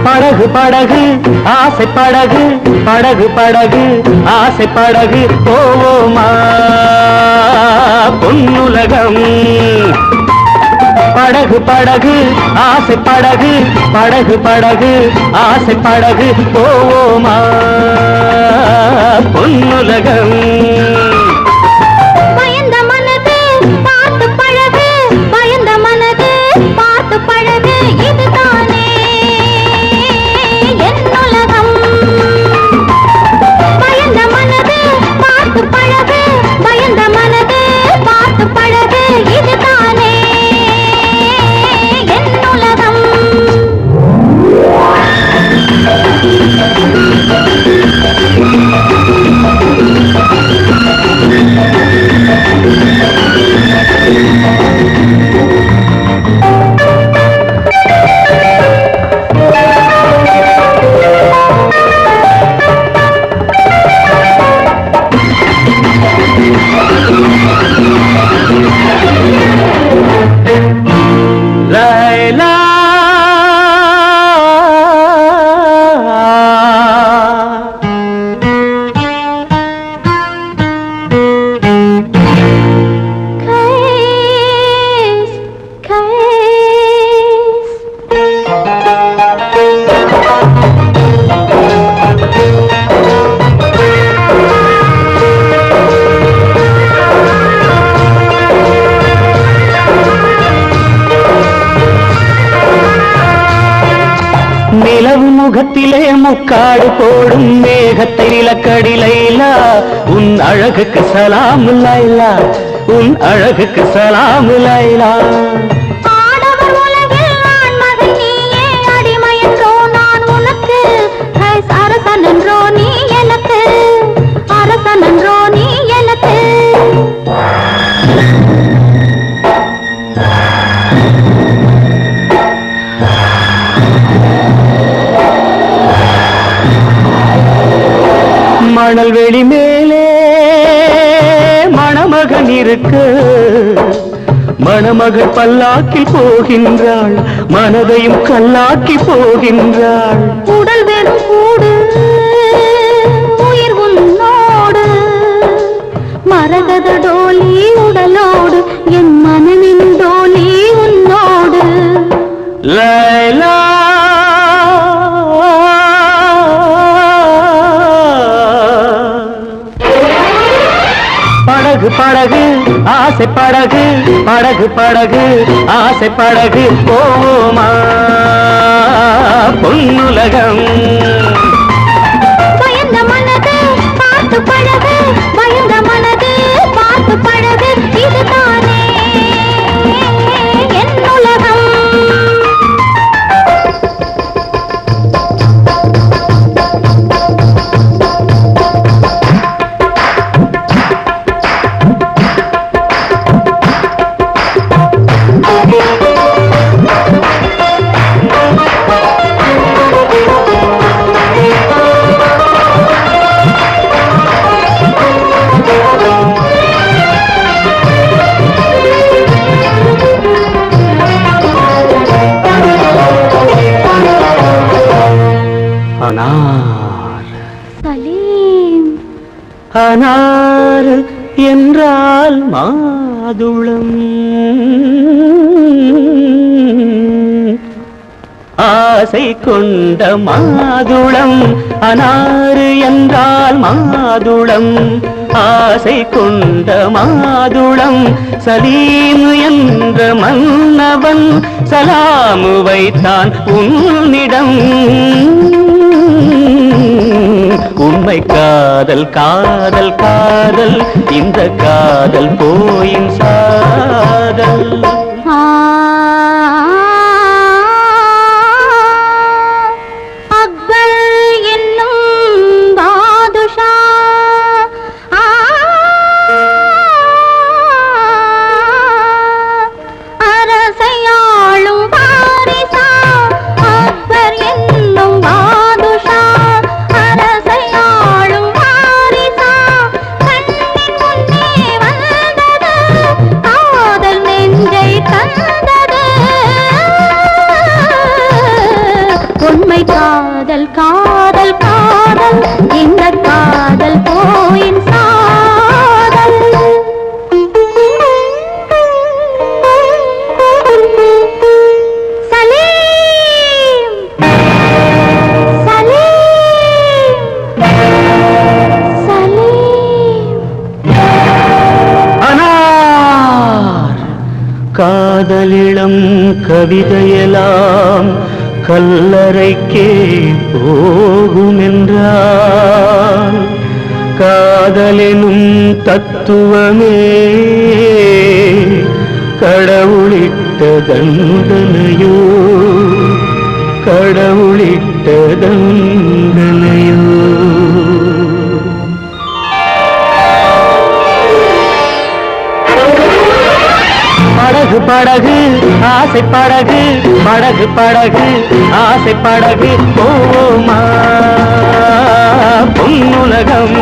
படகு படகு ஆசை படகு படகு படகு ஆசை படகு போவோமா பொன்னுலகம் படகு படகு ஆசை படகு படகு படகு ஆசை படகு போவோமா பொன்னுலகம் பயந்த மனது பார்த்து பழகு பயந்த மனது பார்த்து பழகு இதுதானே என் உலகம் பயந்த மனது பார்த்து பழகு பயந்த மனது பார்த்து பழகு இதுதானே என் உலகம் லைலா நிலவு முகத்திலே முக்காடு போடும் மேகத்தை நிலக்கடி லைலா உன் அழகுக்கு சலாம் லைலா உன் அழகுக்கு சலாம் லைலா ஆடவர் உலகில் நான் மகன் நீயே அடிமை என்றோ நான் உனக்கு அரசன் என்றோ நீ எனக்கு அரசன் என்றோ நீ எனக்கு மணல் வெளி மேலே மணமகன் இருக்கு மணமகள் பல்லாக்கில் போகின்றாள் மனதையும் கல்லாக்கி போகின்றாள் உடல் வெறும் கூடு உயிர் உன்னோடு மரகத டோலி உடலோடு என் மனமின் டோலி உன்னோடு லைலா படகு படகு ஆசை படகு படகு படகு ஆசை படகு போவோமா பொன்னுலகம் பயந்த மனது பார்த்து பழகு பயந்த மனது பார்த்து பழகு இதுதானே என் உலகம் அனார் சலீம் அனார் என்றால் மாதுளம் ஆசை கொண்ட மாதுளம் அனாறு என்றால் மாதுளம் ஆசை கொண்ட மாதுளம் சலீம் என்ற மன்னவன் சலாமு வைத்தான் உன்னிடம் உண்மை காதல் காதல் காதல் இந்த காதல் போயின் சாதல் அக்பர் என்னும் பாதுஷா அரசையாளும் பாரிசா அக்பர் என்னும் பாதுஷா அரசையாளும் பாரிசா கண்ணின் முன்னே வந்தது காதல் நெஞ்சை காதலிளம் கவிதையெல்லாம் கல்லறைக்கே போகுமென்றால் காதலெனும் தத்துவமே கடவுளிட்ட தண்டனையோ கடவுளிட்ட தண்டனையோ. படகு படகு ஆசை படகு படகு படகு ஆசை படகு போமா பொன்னுலகம்.